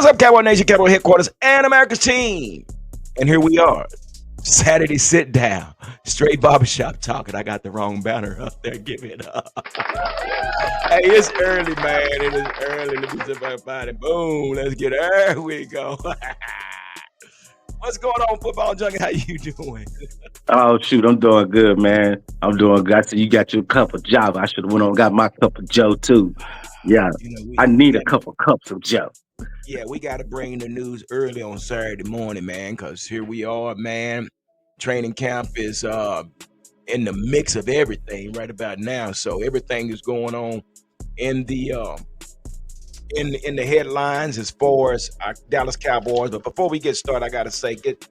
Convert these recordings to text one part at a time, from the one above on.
What's up, Cowboy Nation, Cowboy Headquarters, and America's team? And here we are, Saturday sit down, straight barbershop talking. I got the wrong banner up there. Give it up. Hey, it's early, man. It is early. Let me zip everybody. Boom. Let's get it. There we go. What's going on, Football Junkie? How you doing? Oh shoot, I'm doing good, man. I'm doing good. I see you got your cup of Java. I should have went on and got my cup of Joe too. Yeah, You know, I we need a got couple cups of Joe. we got to bring the news early on Saturday morning, man, because here we are, man. Training camp is in the mix of everything right about now. So everything is going on in the in the headlines as far as our Dallas Cowboys. But before we get started, I gotta say, get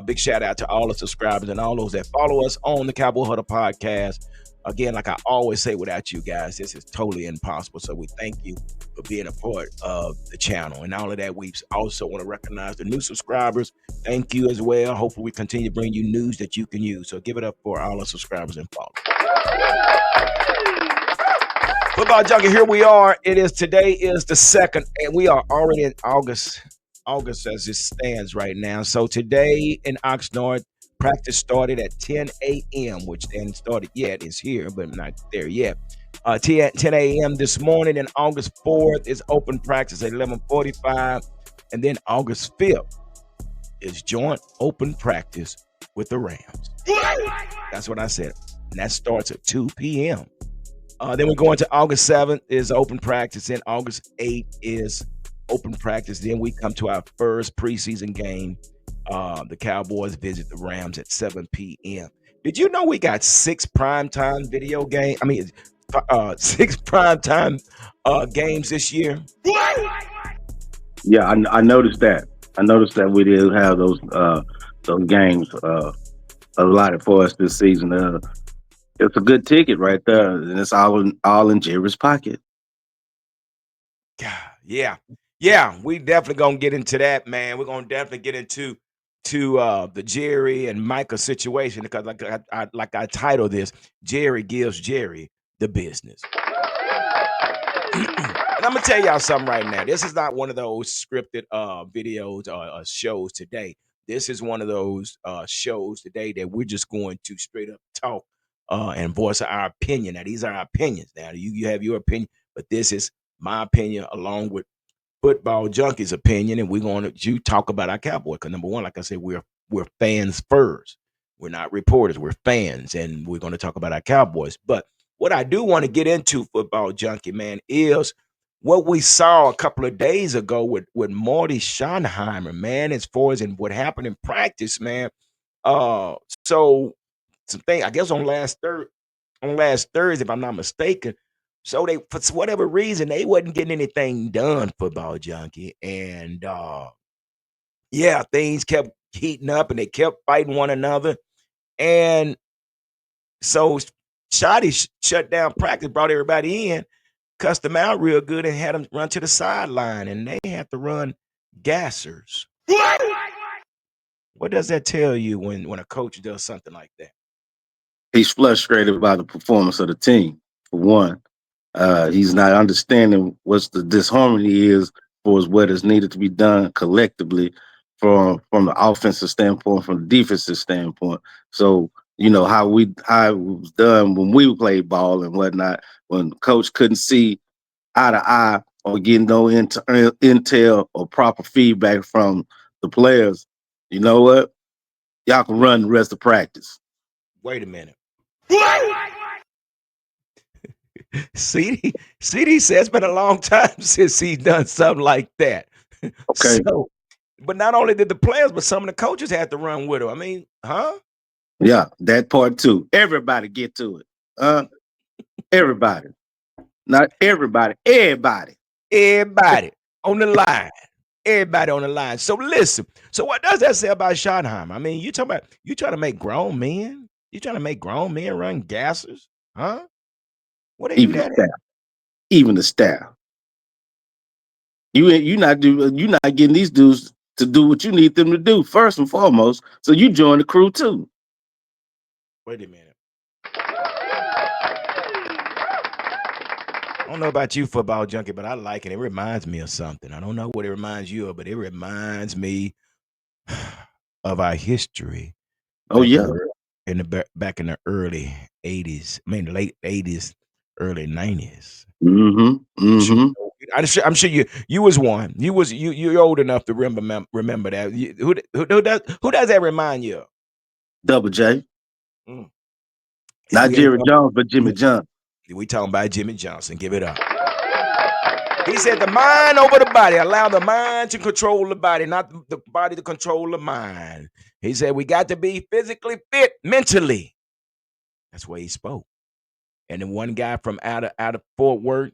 big shout out to all the subscribers and all those that follow us on the Cowboy Huddle podcast. Again, like I always say, without you guys, this is totally impossible. So we thank you for being a part of the channel and all of that. We also want to recognize the new subscribers. Thank you as well. Hopefully, we continue to bring you news that you can use. So give it up for all the subscribers and followers. Football Junkie, here we are. Today is the 2nd, and we are already in August. August as it stands right now. So today in Oxnard, practice started at 10 a.m., which then started yet. It's here, but not there yet. 10 a.m. this morning, and August 4th is open practice at 11:45, and then August 5th is joint open practice with the Rams. That's what I said. And that starts at 2 p.m. Then we're going to August 7th is open practice, and August 8th is open practice. Then we come to our first preseason game. The Cowboys visit the Rams at 7 p.m. Did you know we got 6 primetime video games? I mean, 6 primetime games this year? Yeah, I noticed that. I noticed that we did have those games allotted for us this season. It's a good ticket right there, and it's all in Jerry's pocket. Yeah. We definitely gonna get into that, man. We're gonna definitely get into the Jerry and Micah situation because, like I titled this, Jerry gives Jerry the business. And I'm gonna tell y'all something right now. This is not one of those scripted videos or shows today. This is one of those shows today that we're just going to straight up talk and voice our opinion. Now, these are our opinions. Now, you have your opinion, but this is my opinion along with Football Junkie's opinion, and we're going to talk about our Cowboy. Because number one, like I said, we're fans first. We're not reporters. We're fans, and we're going to talk about our Cowboys. But what I do want to get into, Football Junkie, man, is what we saw a couple of days ago with Marty Schottenheimer, man, as far as in what happened in practice, man. So something I guess on last Thursday, if I'm not mistaken. So they, for whatever reason, they wasn't getting anything done, Football Junkie, and things kept heating up, and they kept fighting one another, and so Shotty shut down practice, brought everybody in, cussed them out real good, and had them run to the sideline, and they had to run gassers. What does that tell you when a coach does something like that? He's frustrated by the performance of the team. For one, he's not understanding what the disharmony is for what is needed to be done collectively from the offensive standpoint, from the defensive standpoint. So how it was done when we played ball and whatnot, when coach couldn't see eye to eye or get no intel or proper feedback from the players. You know what? Y'all can run the rest of practice. Wait a minute. CD says it's been a long time since he's done something like that. Okay. So, but not only did the players, but some of the coaches had to run with him. I mean, huh? Yeah, that part too. Everybody get to it. Everybody. Not everybody. Everybody. Everybody on the line. Everybody on the line. So listen. So what does that say about Schottenheimer? I mean, you trying to make grown men? You trying to make grown men run gassers? Huh? What are you Even the that at? staff. Even the staff. You're not getting these dudes to do what you need them to do first and foremost. So you join the crew too. Wait a minute. I don't know about you, football junkie, but I like it. It reminds me of something. I don't know what it reminds you of, but it reminds me of our history Oh back in yeah. back in the early '80s. I mean, the late '80s, early '90s. Mm-hmm. I'm sure, Mm-hmm. I'm sure you was one. You're old enough to remember that. Who does that remind you of? Double J. Mm. And Not we ain't Jerry talking. Jones, but Jimmy Johnson. We talking about Jimmy Johnson. Give it up. He said, "The mind over the body. Allow the mind to control the body, not the body to control the mind." He said, "We got to be physically fit mentally." That's where he spoke. And then one guy from out of Fort Worth,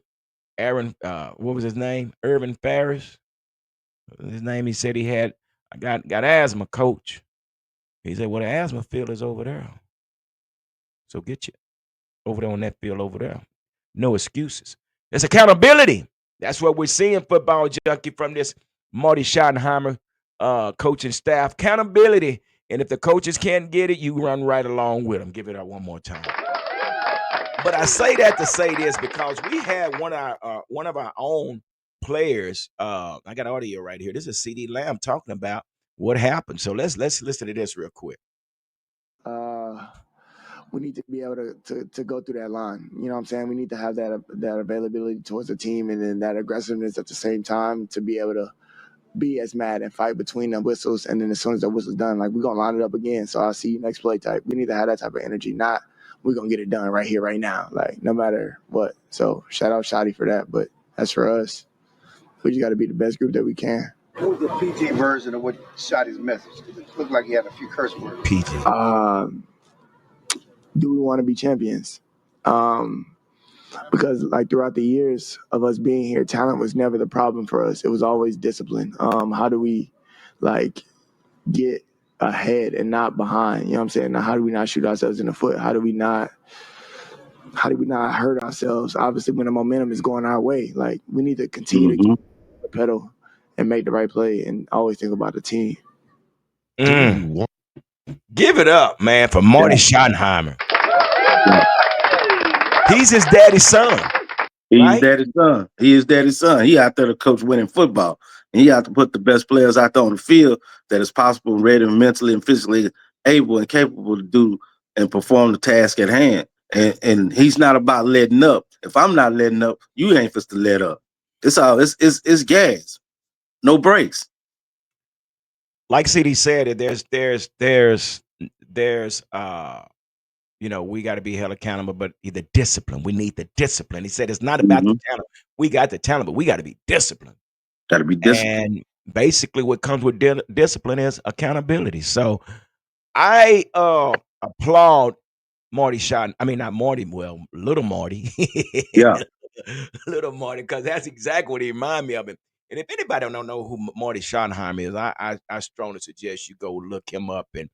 Aaron, what was his name? Irvin Ferris. His name. He said he had. I got asthma, coach. He said, "Well, the asthma field is over there. So get you over there on that field over there. No excuses. It's accountability. That's what we're seeing, football junkie, from this Marty Schottenheimer coaching staff. Accountability. And if the coaches can't get it, you run right along with them. Give it up one more time. But I say that to say this because we had one of our own players. I got audio right here. This is CD Lamb talking about what happened. So let's listen to this real quick. uh, we need to be able to go through that line. You know what I'm saying? We need to have that availability towards the team and then that aggressiveness at the same time to be able to be as mad and fight between the whistles. And then as soon as the whistle's done, like, we're going to line it up again. So I'll see you next play type. We need to have that type of energy, not we're going to get it done right here, right now, like no matter what. So shout out Shotty for that. But as for us, we just got to be the best group that we can. What was the PG version of what Shotty's message? It looked like he had a few curse words. PG. Do we want to be champions? Because like throughout the years of us being here, talent was never the problem for us. It was always discipline. How do we like get ahead and not behind? You know what I'm saying? Now, how do we not shoot ourselves in the foot? How do we not hurt ourselves? Obviously, when the momentum is going our way, like, we need to continue to keep Mm-hmm. the pedal and make the right play and always think about the team. Mm. Give it up, man, for Marty Yeah. Schottenheimer. Yeah. He's his daddy's son, He's right? daddy's son. He is daddy's son. He out there to coach winning football. And he out to put the best players out there on the field that is possible, ready, and mentally and physically able and capable to do and perform the task at hand. And he's not about letting up. If I'm not letting up, you ain't supposed to let up. It's gas. No brakes. Like CD said, there's we got to be held accountable, but the discipline. We need the discipline. He said it's not about the Mm-hmm. talent. We got the talent, but we got to be disciplined. Gotta be disciplined. And basically, what comes with discipline is accountability. So I applaud Marty Shot. I mean, not Marty. Well, little Marty, Yeah. little Marty, because that's exactly what he reminded me of. And if anybody don't know who Marty Schottenheimer is, I strongly suggest you go look him up and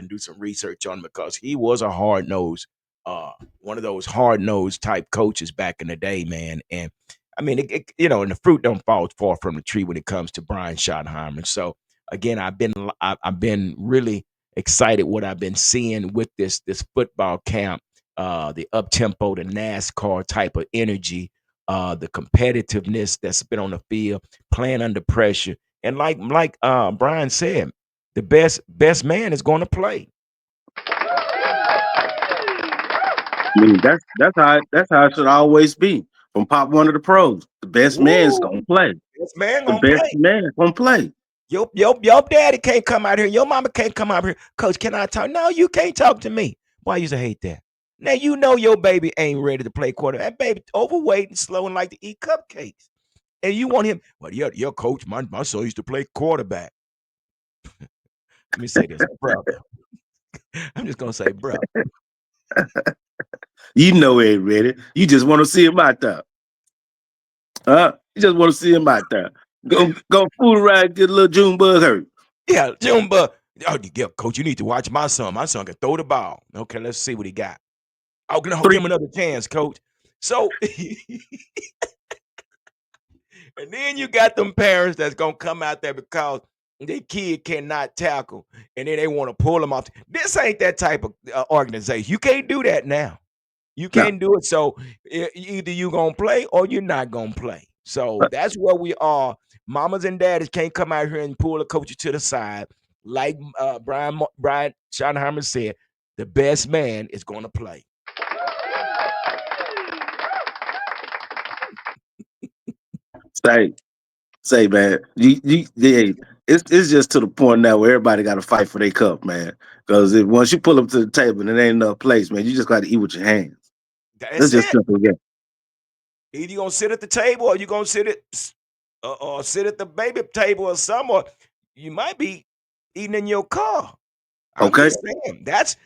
do some research on him because he was a hard nosed, one of those hard nosed type coaches back in the day, man. And I mean, and the fruit don't fall far from the tree when it comes to Brian Schottenheimer. So again, I've been really excited what I've been seeing with this football camp, the up tempo, the NASCAR type of energy, the competitiveness that's been on the field, playing under pressure, and like Brian said, the best man is going to play. I mean, that's how it should always be. From Pop One of the Pros. The best man's Woo! gonna play. Best man The gonna best play. man's gonna play. Your daddy can't come out here. Your mama can't come out here. Coach, can I talk? No, you can't talk to me. Why you used to hate that? Now you know your baby ain't ready to play quarter. That baby overweight and slow and like to eat cupcakes. And you want him, well, your coach, my son used to play quarterback. Let me say this, brother. I'm just gonna say, brother. You know he ain't ready. You just want to see him out there. Huh? You just want to see him out there. Go fool around, get a little June bug hurt. Yeah, Jumba. Oh, yeah, coach, you need to watch my son. My son can throw the ball. Okay, let's see what he got. Oh, can I give Three him another chance, coach? So, and then you got them parents that's gonna come out there because their kid cannot tackle, and then they want to pull them off. This ain't that type of organization. You can't do that now. You No. can't do it. So either you gonna play or you're not gonna play. So But that's where we are. Mamas and daddies can't come out here and pull the coaches to the side, like Brian Schottenheimer said. The best man is gonna play. say, man, yeah, it's just to the point now where everybody got to fight for their cup, man. Because once you pull them to the table and it ain't enough place, man, you just got to eat with your hands. That's That's just it. simple again. Either you gonna sit at the table or you gonna or sit at the baby table or something, or you might be eating in your car. I'm Okay. just saying that's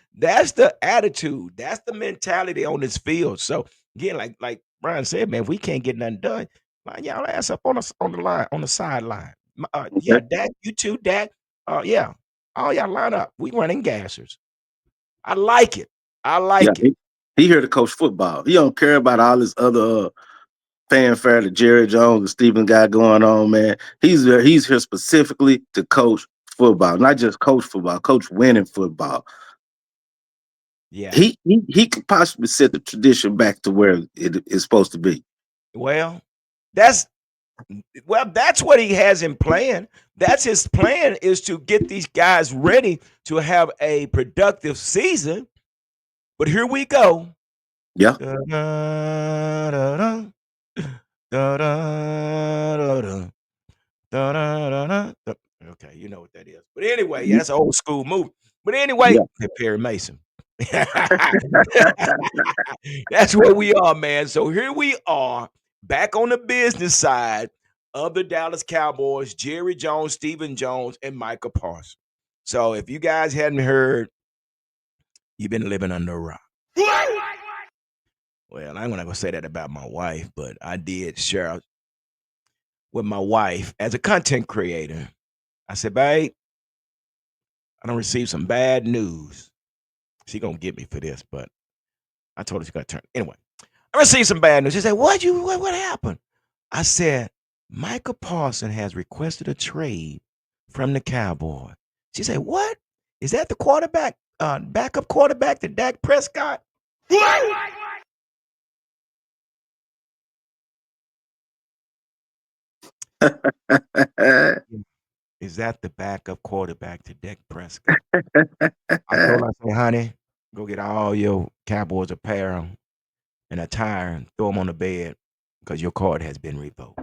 the attitude, that's the mentality on this field. So again, like Brian said, man, if we can't get nothing done, line y'all ass up on the line on the sideline. Okay. Yeah, Dak, you too, Dak. Yeah, all y'all line up. We running gassers. I like it. I Yeah. like it. He here to coach football. He don't care about all this other fanfare that Jerry Jones and Stephen got going on, man. He's here specifically to coach football, not just coach football, coach winning football. Yeah. He could possibly set the tradition back to where it is supposed to be. Well, that's that's what he has in plan. That's his plan is to get these guys ready to have a productive season. But here we go. Yeah. Da-da-da-da. Da-da-da-da. Da-da-da-da. Okay, you know what that is. But anyway, yeah, that's an old school movie. But anyway, Yeah. Perry Mason. That's where we are, man. So here we are back on the business side of the Dallas Cowboys, Jerry Jones, Stephen Jones, and Micah Parsons. So if you guys hadn't heard, you've been living under a rock. Well, I'm not gonna say that about my wife, but I did share with my wife as a content creator. I said, babe, I don't receive some bad news. She gonna get me for this, but I told her she got to turn. Anyway, I received some bad news. She said, what happened? I said, Micah Parsons has requested a trade from the Cowboys. She said, what? Is that the quarterback, backup quarterback to Dak Prescott? Is that the backup quarterback to Dak Prescott? I told her, I said, honey, go get all your Cowboys apparel and a tire and throw them on the bed because your card has been revoked.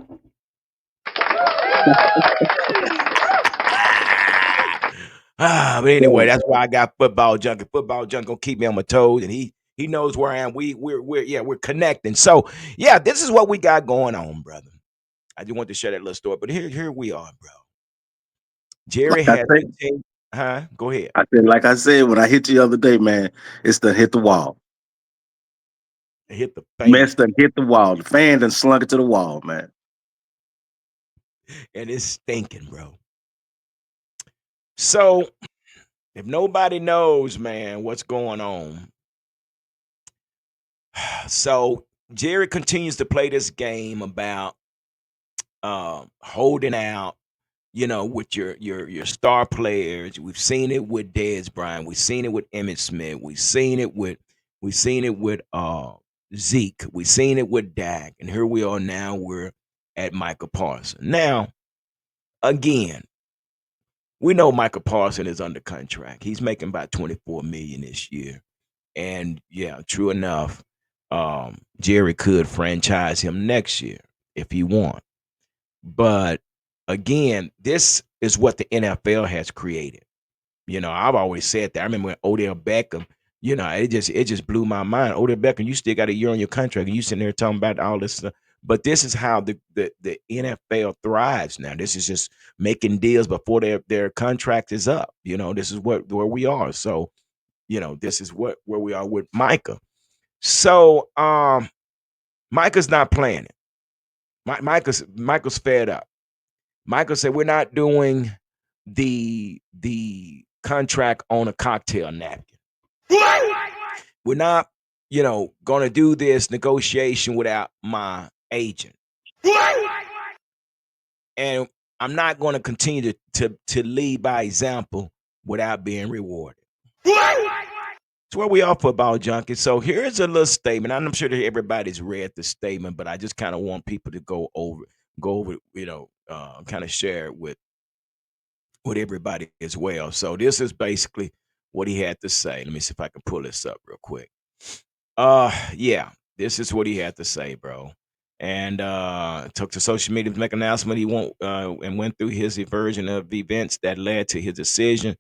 But anyway, that's why I got football junkie. Football junkie gonna keep me on my toes, and he knows where I am. We're connecting. So yeah, this is what we got going on, brother. I just want to share that little story, but here we are, bro. Jerry Like I has said, continued. Huh? Go ahead. like I said, when I hit you the other day, man, it's to hit the wall. Hit the fan, Messed done hit the wall. The fan done slunk it to the wall, man. and it's stinking, bro. So if nobody knows, man, what's going on, so Jerry continues to play this game about holding out, with your star players. We've seen it with Dez Bryant. We've seen it with Emmett Smith. We've seen it with Zeke. We've seen it with Dak. And here we are now. We're at Micah Parsons. Now, again, we know Micah Parsons is under contract. He's making about $24 million this year. And yeah, true enough, Jerry could franchise him next year if he wants. But again, this is what the NFL has created. I've always said that. I remember when Odell Beckham, it just blew my mind. Odell Beckham, you still got a year on your contract, and you sitting there talking about all this stuff. But this is how the NFL thrives now. This is just making deals before their contract is up. This is where we are. So, this is where we are with Micah. So, Micah's not playing it. Michael's fed up. Michael said, we're not doing the contract on a cocktail napkin. We're not, going to do this negotiation without my agent. And I'm not going to continue to lead by example without being rewarded. It's where we are, football junkies. So here's a little statement. I'm sure that everybody's read the statement, but I just kind of want people to go over, kind of share it with everybody as well. So this is basically what he had to say. Let me see if I can pull this up real quick. Yeah, this is what he had to say, bro. And took to social media to make an announcement. He went through his version of events that led to his decision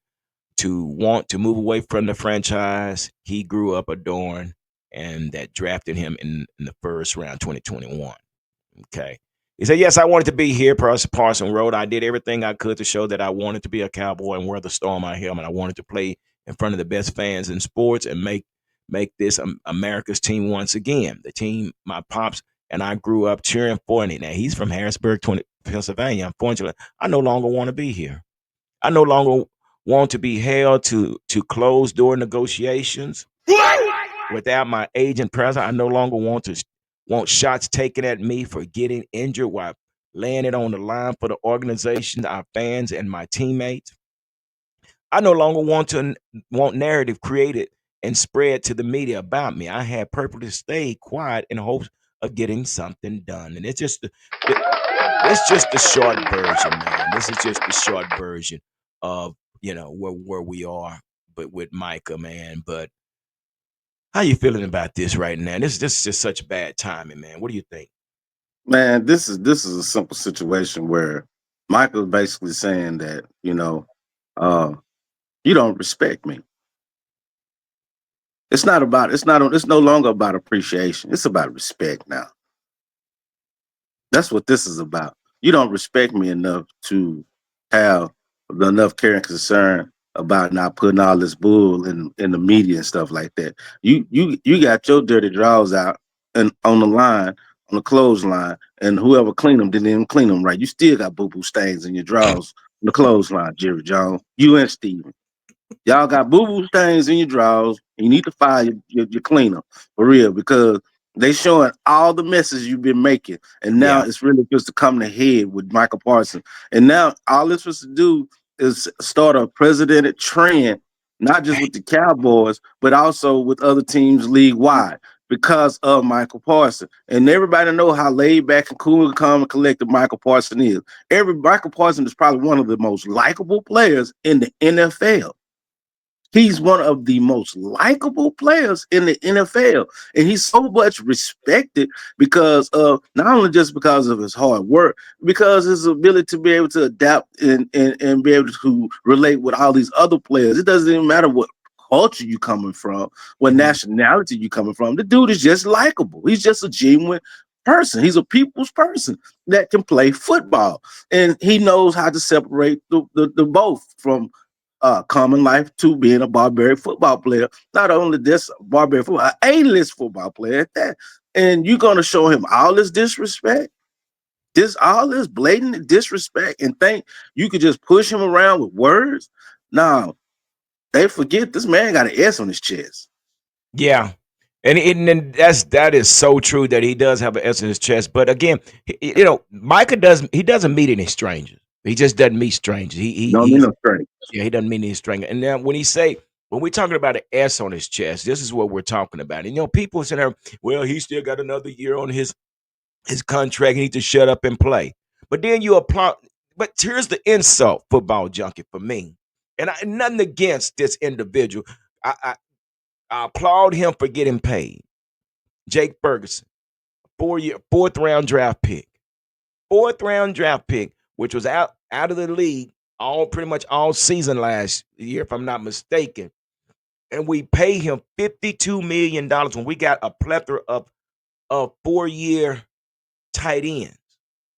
to want to move away from the franchise he grew up adoring and that drafted him in the first round, 2021. Okay. He said, yes, I wanted to be here, Parson Road. I did everything I could to show that I wanted to be a Cowboy and wear the star on my helmet. I wanted to play in front of the best fans in sports and make this America's team once again. The team my pops and I grew up cheering for. And now he's from Harrisburg, Pennsylvania. Unfortunately, I no longer want to be here. I no longer want to be held to closed door negotiations without my agent present. I no longer want shots taken at me for getting injured while laying it on the line for the organization, our fans, and my teammates. I no longer want narrative created and spread to the media about me. I had purposely stayed quiet in hopes of getting something done. And it's just the short version, man. This is just the short version of where we are, but with Micah, man. But how you feeling about this right now? This is just such bad timing, man. What do you think? Man, this is a simple situation where Michael's basically saying that, uh, you don't respect me. It's no longer about appreciation. It's about respect now. That's what this is about. You don't respect me enough to have enough care and concern about not putting all this bull in the media and stuff like that. You got your dirty drawers out and on the line, on the clothesline, and whoever cleaned them didn't even clean them right. You still got boo boo stains in your drawers on the clothesline, Jerry Jones. You and Steven. Y'all got boo boo stains in your drawers. You need to fire your cleaner for real because they showing all the messes you've been making, and now Yeah, it's really just to come to head with Michael Parsons. And now all this was to do is start a precedented trend, not just with the Cowboys, but also with other teams league wide because of Michael Parsons. And everybody know how laid back and cool and calm and collected Michael Parsons is. Michael Parsons is probably one of the most likable players in the NFL. He's one of the most likable players in the NFL, and he's so much respected because of not only just because of his hard work, because his ability to be able to adapt and be able to relate with all these other players. It doesn't even matter what culture you coming from, what hmm nationality you coming from. The dude is just likable. He's just a genuine person. He's a people's person that can play football, and he knows how to separate the both from common life to being a barbaric football player. Not only this barbaric football, A-list football player at that. And you're gonna show him all this disrespect, all this blatant disrespect, and think you could just push him around with words. Now they forget this man got an S on his chest. yeah, and that is so true that he does have an S in his chest. But again, Micah doesn't meet any strangers. He just doesn't meet strangers. Don't mean no strength. Yeah, he doesn't mean any stranger. And then when we're talking about an S on his chest, this is what we're talking about. And people say, well, he still got another year on his contract. He needs to shut up and play. But then you apply. But here's the insult, football junkie, for me. And nothing against this individual. I applaud him for getting paid. Jake Ferguson, 4-year, fourth round draft pick. Fourth round draft pick, which was out of the league pretty much all season last year, if I'm not mistaken. And we pay him $52 million when we got a plethora of 4-year tight ends.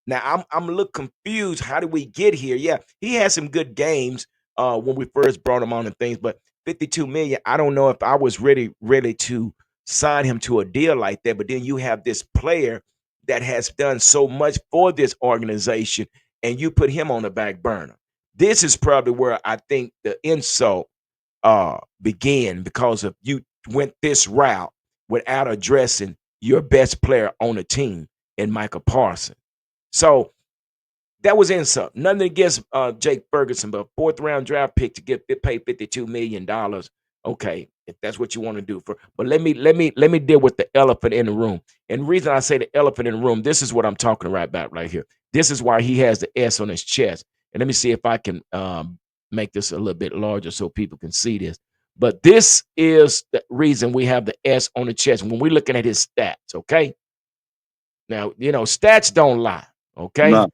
Now I'm a little confused. How did we get here? Yeah, he had some good games when we first brought him on and things, but 52 million. I don't know if I was ready to sign him to a deal like that. But then you have this player that has done so much for this organization, and you put him on the back burner. This is probably where I think the insult began because of you went this route without addressing your best player on the team in Micah Parsons. So that was insult. Nothing against Jake Ferguson, but fourth round draft pick to get paid $52 million. Okay, if that's what you want to do. But let me deal with the elephant in the room. And the reason I say the elephant in the room, this is what I'm talking about right here. This is why he has the S on his chest. And let me see if I can make this a little bit larger so people can see this. But this is the reason we have the S on the chest when we're looking at his stats. Okay. Now, stats don't lie. Okay. No.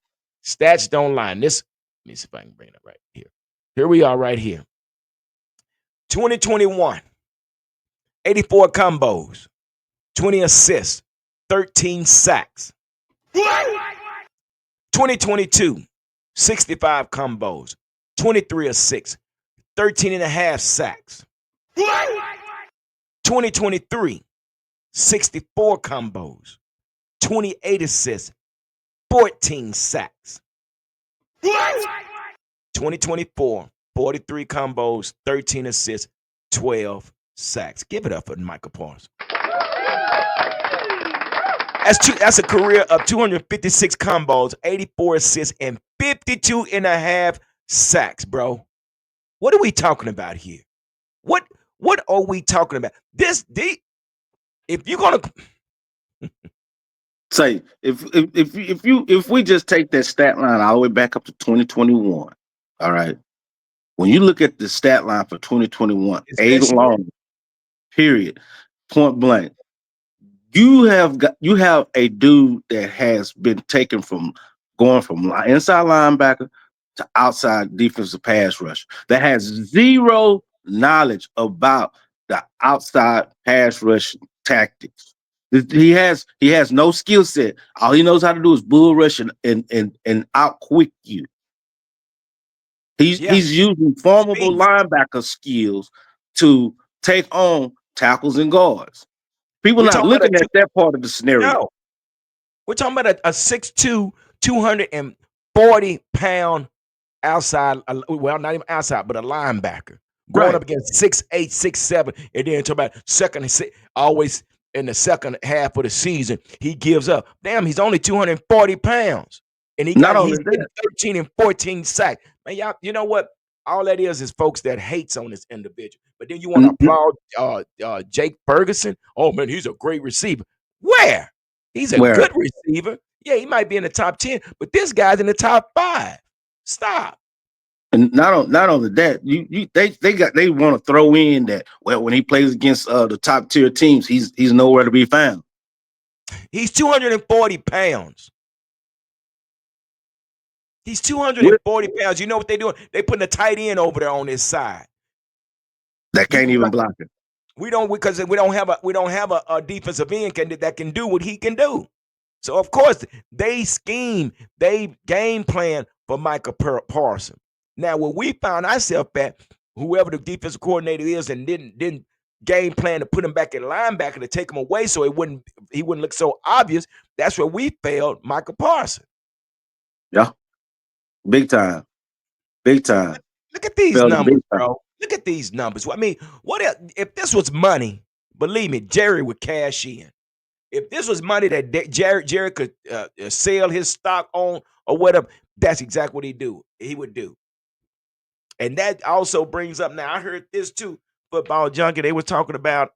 Stats don't lie. And this, let me see if I can bring it right here. Here we are right here. 2021, 84 combos, 20 assists, 13 sacks. 2022, 65 combos, 23 assists, 13 and a half sacks. 2023, 64 combos, 28 assists, 14 sacks. 2024, 43 combos, 13 assists, 12 sacks. Give it up for Micah Parsons. That's a career of 256 combos, 84 assists, and 52 and a half sacks, bro. What are we talking about here? What are we talking about? If you're gonna say if we just take that stat line all the way back up to 2021, all right. When you look at the stat line for 2021, A long period, point blank, you have a dude that has been taken from going from inside linebacker to outside defensive pass rush that has zero knowledge about the outside pass rush tactics. He has no skill set. All he knows how to do is bull rush and out quick you. He's using formidable linebacker skills to take on tackles and guards. People not looking at that part of the scenario. No. We're talking about a 6'2", 240-pound outside, well, not even outside, but a linebacker going up against 6'8", 6'7", and then talk about always in the second half of the season, he gives up. Damn, he's only 240 pounds, and he's getting 13 and 14 sacks. Man, y'all, you know what? All that is folks that hates on this individual. But then you want to applaud Jake Ferguson. Oh man, he's a great receiver. Where? He's a good receiver. Yeah, he might be in the top 10, but this guy's in the top 5. Stop. And not only that, they want to throw in that, well, when he plays against the top tier teams, he's nowhere to be found. He's 240 pounds. He's 240 pounds. You know what they're doing? They putting a tight end over there on his side. That can't even block it. Because we don't have a defensive end that can do what he can do. So of course they game plan for Micah Parsons. Now, when we found ourselves at, whoever the defensive coordinator is, and didn't game plan to put him back at linebacker to take him away so he wouldn't look so obvious, that's where we failed Micah Parsons. Yeah. Big time. Look at these numbers, bro. Look at these numbers. I mean, what if this was money? Believe me, Jerry would cash in. If this was money that Jerry could sell his stock on or whatever, that's exactly what he would do. And that also brings up, now I heard this too, Football Junkie, they were talking about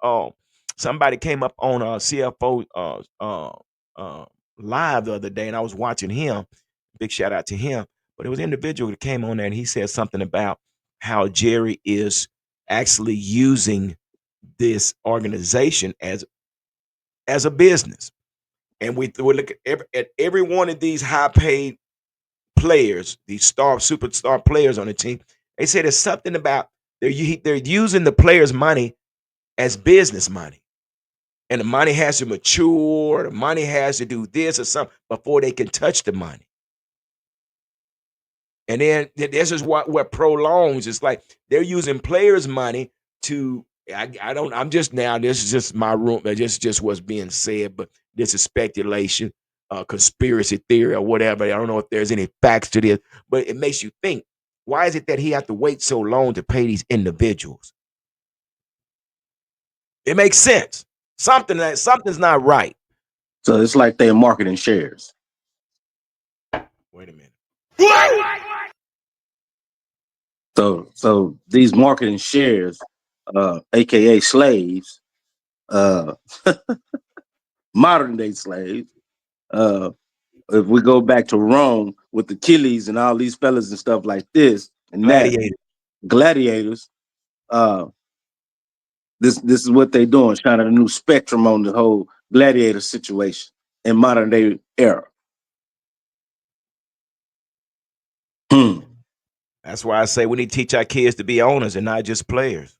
somebody came up on CFO live the other day, and I was watching him. Big shout out to him. But it was an individual that came on there, and he said something about how Jerry is actually using this organization as a business. And we look at every one of these high-paid players, these superstar players on the team. They said there's something about they're using the players' money as business money. And the money has to mature, the money has to do this or something before they can touch the money. And then this is what prolongs. It's like they're using players' money to, this is just my room. That's just what's being said, but this is speculation, conspiracy theory or whatever. I don't know if there's any facts to this, but it makes you think, why is it that he has to wait so long to pay these individuals? It makes sense. Something's not right. So it's like they're marketing shares. Wait a minute. So these marketing shares aka slaves, uh, modern day slaves. Uh, if we go back to Rome with Achilles and all these fellas and stuff like this, and that Gladiator. gladiators, uh, this is what they doing, shining a new spectrum on the whole gladiator situation in modern day era. Hmm. That's why I say we need to teach our kids to be owners and not just players.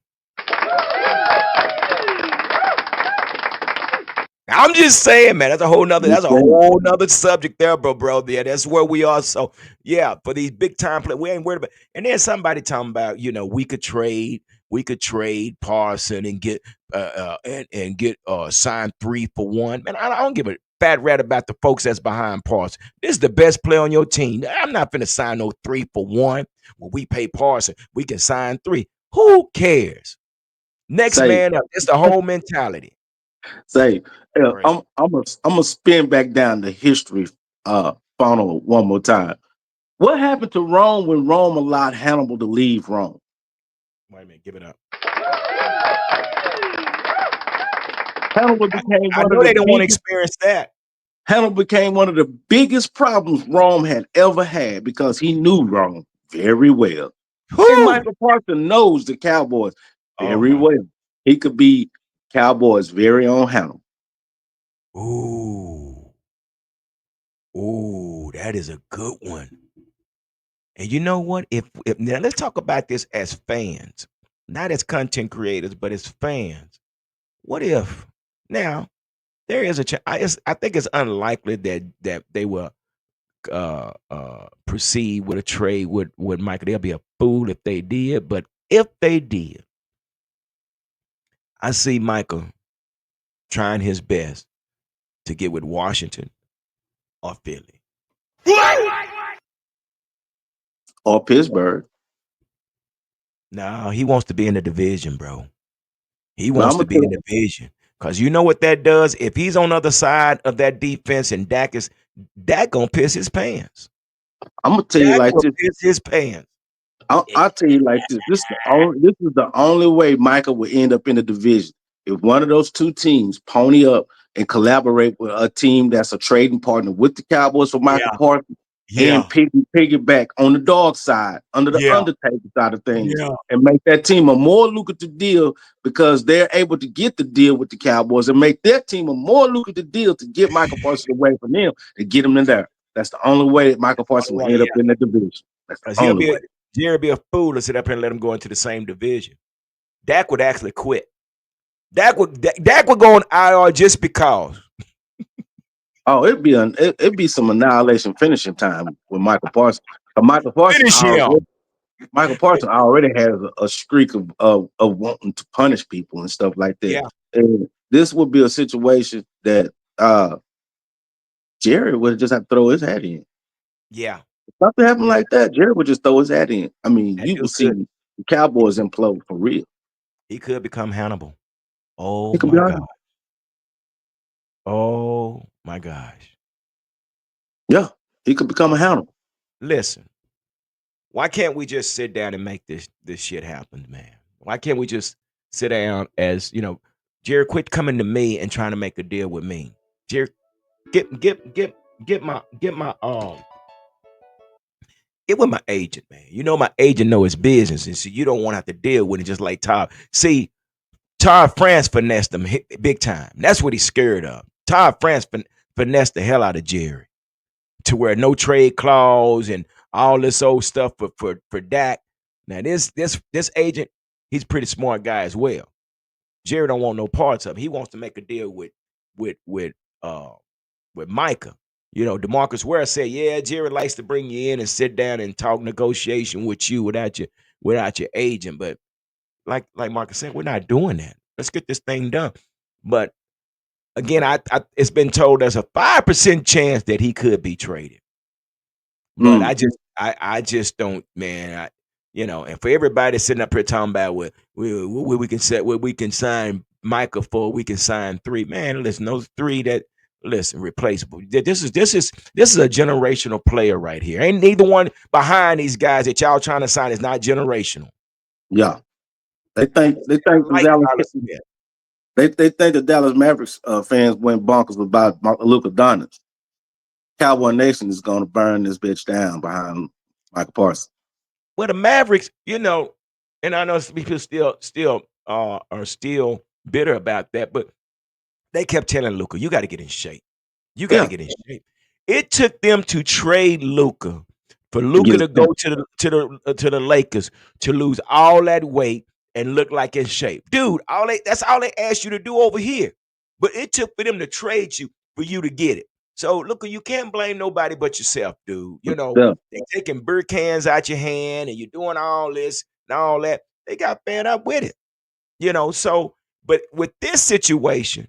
I'm just saying, man. That's a whole nother subject there, bro. Yeah, that's where we are. So yeah, for these big time players, we ain't worried about. And then somebody talking about, we could trade Parson and get and get signed 3-for-1. Man, I don't give a fat rat about the folks that's behind Parson. This is the best player on your team. I'm not finna sign no 3-for-1. When we pay Parson, we can sign 3. Who cares? Next Say, man up. It's the whole mentality. say, Right. I'm gonna spin back down the history funnel one more time. What happened to Rome when Rome allowed Hannibal to leave Rome? Wait a minute, give it up. Hannibal became I one of know the they don't want to biggest. experience that. Hannibal became one of the biggest problems Rome had ever had because he knew Rome very well. And Whew. Michael Parson knows the Cowboys Oh very my. well. He could be Cowboys' very own Hannibal. Ooh. Ooh, that is a good one. And you know what? If now let's talk about this as fans, not as content creators, but as fans. What if now there is a chance? I think it's unlikely that they will proceed with a trade with Micah. They'll be a fool if they did, but if they did, I see Michael trying his best to get with Washington or Philly. Or Pittsburgh. No, he wants to be in the division, bro. He Now wants to be in the division. Cause you know what that does? If he's on the other side of that defense and Dak gonna piss his pants. I'm gonna tell you Dak like will this. piss his pants. I'll tell you like this. This is the only way Michael will end up in the division. If one of those two teams pony up and collaborate with a team that's a trading partner with the Cowboys for Michael Yeah, Parsons and yeah, piggyback on the dog side, under the yeah, Undertaker side of things, yeah. and make that team a more lucrative deal because they're able to get the deal with the Cowboys and make their team a more lucrative deal to get Michael Parsons away from them to get him in there. That's the only way that Michael Parsons will Right, end up yeah. in the division. That's the Cause only way. Jerry be a fool to sit up here and let him go into the same division. Dak would actually quit. Dak would go on IR just because. Oh, it'd be some annihilation finishing time with Michael Parsons. Finish him. Michael Parsons already has a streak of wanting to punish people and stuff like that. Yeah, And this would be a situation that Jerry would just have to throw his hat in. yeah, If something happened yeah. like that, Jerry would just throw his hat in. I mean, That you will dude see could. the Cowboys implode for real. He could become Hannibal. Oh It could be my God. honest. Oh my gosh. Yeah, he could become a Hannibal. Listen, why can't we just sit down and make this shit happen, man? Why can't we just sit down as Jerry, quit coming to me and trying to make a deal with me. Jerry, get my get with my agent, man. You know my agent know his business, and so you don't want to have to deal with it just like Todd. See, Todd France finessed him big time. That's what he's scared of. Todd France finessed the hell out of Jerry to where no trade clause and all this old stuff for Dak. Now this agent, he's a pretty smart guy as well. Jerry don't want no parts of him. He wants to make a deal with with uh with Micah. DeMarcus Ware said, "Yeah, Jerry likes to bring you in and sit down and talk negotiation with you without your agent." But like Marcus said, we're not doing that. Let's get this thing done. But again, it's been told there's a 5% chance that he could be traded. But Mm, I just don't, man. And for everybody sitting up here talking about what we can set, what we can sign Micah for, we can sign 3. Man, listen, those 3 that replaceable. This is a generational player right here. Ain't neither one behind these guys that y'all trying to sign is not generational. yeah. They think the I like Dallas Silas Smith. they think the Dallas Mavericks fans went bonkers about Luka Doncic. Cowboy Nation is going to burn this bitch down behind Michael Parsons. Well, the Mavericks, and I know people still are still bitter about that, but they kept telling Luka, "You got to get in shape. You got to Yeah, get in shape." It took them to trade Luka for to get Luka a to chance. go to the Lakers to lose all that weight and look like in shape, dude. That's all they asked you to do over here, but it took for them to trade you for you to get it. So, Luka, you can't blame nobody but yourself, dude. Yeah, They taking beer cans out your hand and you're doing all this and all that. They got fed up with it, So, but with this situation,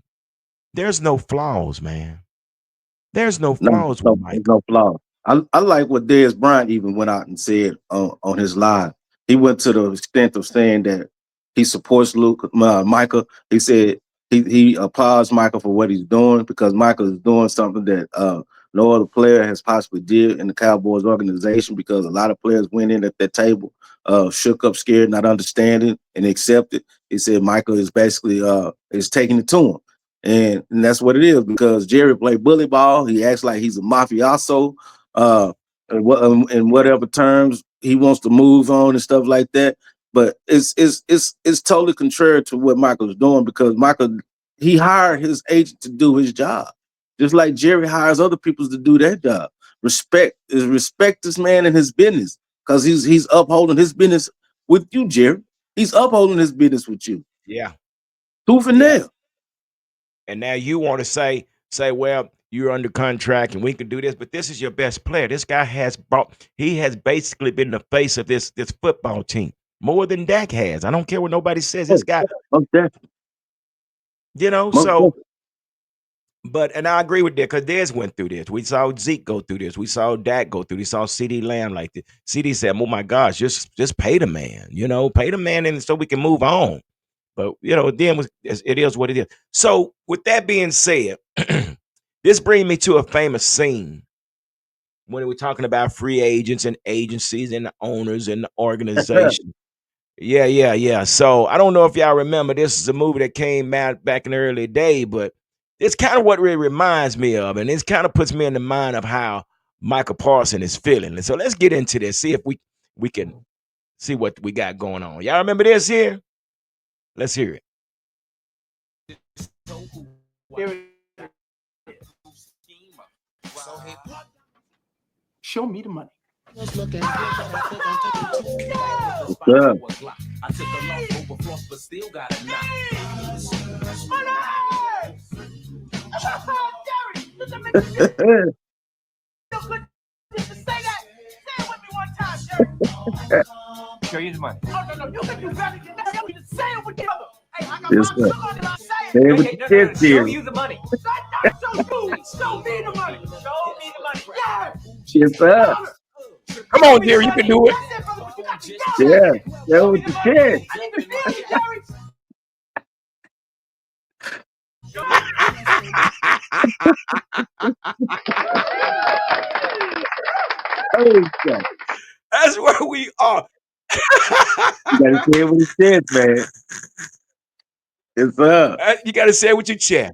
there's no flaws, man. There's no flaws with there's Mike. no flaw. I like what Dez Bryant even went out and said on his live. He went to the extent of saying that he supports Micah. He said he applauds Micah for what he's doing because Micah is doing something that no other player has possibly did in the Cowboys organization because a lot of players went in at that table, shook up, scared, not understanding, and accepted. He said Micah is basically is taking it to him. And that's what it is because Jerry played bully ball. He acts like he's a mafioso, uh, in whatever terms he wants to move on and stuff like that. But it's totally contrary to what Michael's doing because Michael he hired his agent to do his job, just like Jerry hires other people to do their job. Respect this man in his business because he's upholding his business with you, Jerry. He's upholding his business with you. Yeah, Tooth and yeah. nail. And now you want to say, well, you're under contract and we can do this, but this is your best player. This guy he has basically been the face of this football team more than Dak has. I don't care what nobody says. This Oh, guy, most definitely. Most so definitely. and I agree with that because Dez went through this. We saw Zeke go through this. We saw Dak go through this. We saw CD Lamb like this. CD said, "Oh my gosh, just pay the man, pay the man, and so we can move on." But then it is what it is. So with that being said, this brings me to a famous scene when we're talking about free agents and agencies and the owners and the organization. Yeah, yeah, yeah. So I don't know if y'all remember, this is a movie that came out back in the early day, but it's kind of what it reminds me of, and it kind of puts me in the mind of how Michael Parson is feeling. And so let's get into this, see if we can see what we got going on. Y'all remember this here? Let's hear it. Show me the money. Yeah. I took a loss over floss, but still got a knock. Show you the money. Oh, no, you can do better. Say it with the other. Hey, I got Yes, my sir. son. Say it with Hey, your no, chest, show dear. you the money. Show me the money. Show me the money. Yeah. Yes, sir. Come on, Jerry, you can do it. Yeah. Say it with your chest. I need to feel you, Jerry. Oh, God. That's where we are. You gotta say it with your chest, man. Yes, sir. You got to say it with your chest.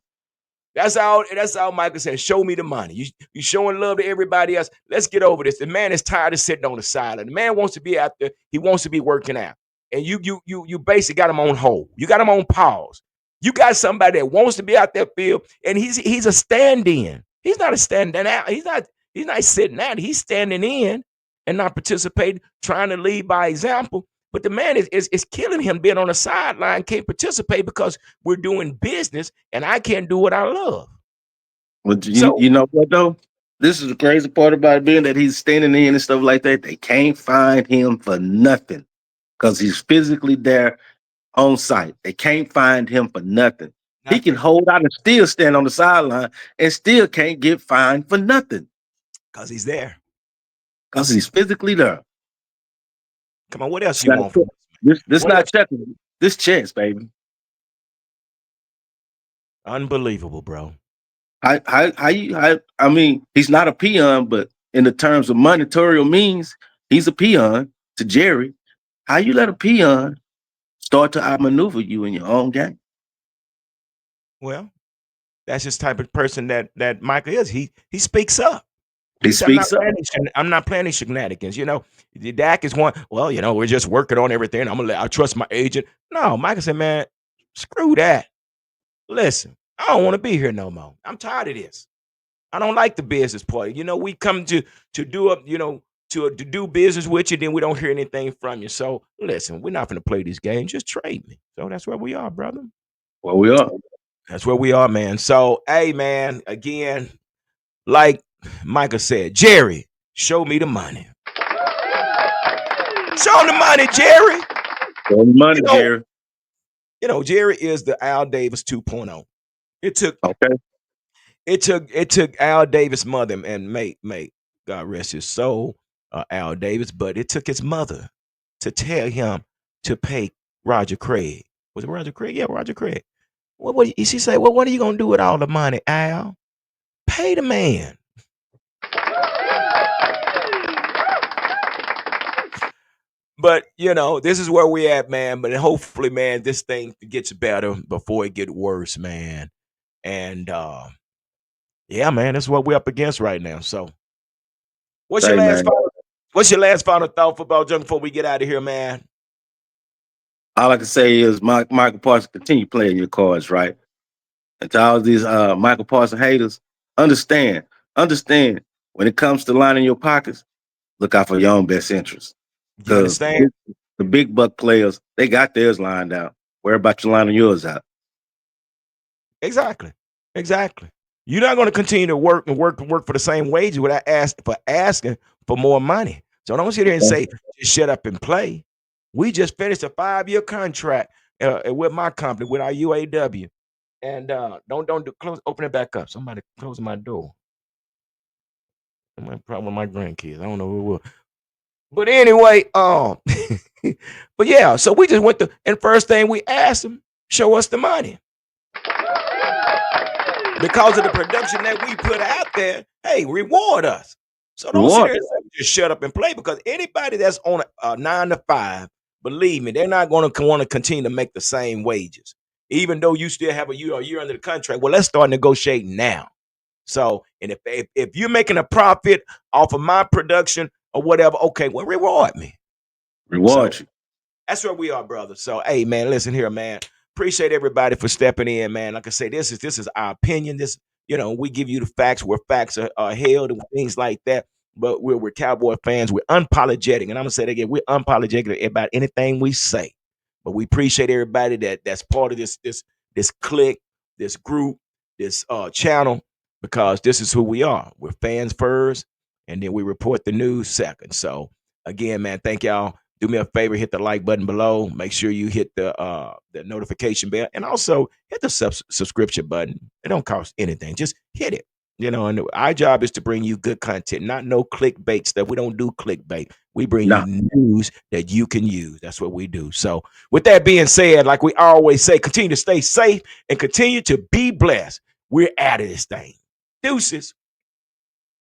That's all Michael said. Show me the money. You showing love to everybody else. Let's get over this. The man is tired of sitting on the sideline. The man wants to be out there. He wants to be working out. And you basically got him on hold. You got him on pause. You got somebody that wants to be out there field, and he's a stand-in. He's not a standing out. He's not sitting out. He's standing in and not participating, trying to lead by example. But the man is killing him being on the sideline, can't participate because we're doing business and I can't do what I love. But you, So you know what though? This is the crazy part about it being that he's standing in and stuff like that. They can't find him for nothing because he's physically there on site. They can't find him for nothing. He can nothing hold out and still stand on the sideline and still can't get fined for nothing because he's there. because he's physically there. Come on, what else It's you not want from us? this What not else? checking. This chance, baby. Unbelievable, bro. I mean, he's not a peon, but in the terms of monetary means, he's a peon to Jerry. How you let a peon start to outmaneuver you in your own game. Well, that's just type of person that Micah is. He speaks up. He He said, speaks up. I'm not planning shenanigans. The Dak is one. Well, we're just working on everything. I trust my agent. No, Micah said, man, screw that. Listen, I don't want to be here no more. I'm tired of this. I don't like the business part. We come to do up, to do business with you, then we don't hear anything from you. So listen, we're not going to play this game. Just trade me. So that's where we are, brother. Well, we are. That's where we are, man. So, hey, man, again, like Micah said, Jerry, show me the money. Show him the money, Jerry. Show the money, Jerry. Jerry is the Al Davis 2.0. It took Okay. It took Al Davis' mother and mate, God rest his soul, Al Davis, but it took his mother to tell him to pay Roger Craig. Was it Roger Craig? Yeah, Roger Craig. What she say? Well, what are you gonna do with all the money, Al? Pay the man. But this is where we at, man. But hopefully, man, this thing gets better before it get worse, man. And yeah, man, that's what we're up against right now. So, what's your last final thought, football junk, before we get out of here, man? All I can say is Michael Parsons, continue playing your cards right. And to all these Michael Parsons haters, understand when it comes to lining your pockets, look out for your own best interest. You understand? The big buck players, they got theirs lined out. Worry about you lining yours out. Exactly. You're not going to continue to work for the same wages without asking for more money. So don't sit here and say, just shut up and play. We just finished a 5-year contract with my company, with our UAW. And open it back up. Somebody closing my door. I'm probably my grandkids. I don't know who it was. But anyway, but yeah, so we just went and first thing we asked them, show us the money. Because of the production that we put out there, hey, reward us. So don't sit there and say, just shut up and play, because anybody that's on a 9 to 5, believe me, they're not going to want to continue to make the same wages. Even though you still have a year under the contract, well, let's start negotiating now. So, and if you're making a profit off of my production or whatever, okay, well, reward me. Reward you. That's where we are, brother. So, hey, man, listen here, man. Appreciate everybody for stepping in, man. Like I say, this is our opinion. This, we give you the facts where facts are held and things like that. But we're Cowboy fans. We're unapologetic, and I'm gonna say that again. We're unapologetic about anything we say. But we appreciate everybody that's part of this clique, this group, this channel, because this is who we are. We're fans first, and then we report the news second. So again, man, thank y'all. Do me a favor, hit the like button below. Make sure you hit the notification bell, and also hit the subscription button. It don't cost anything. Just hit it. And our job is to bring you good content, not no clickbait stuff. We don't do clickbait. We bring you news that you can use. That's what we do. So with that being said, like we always say, continue to stay safe and continue to be blessed. We're out of this thing. Deuces.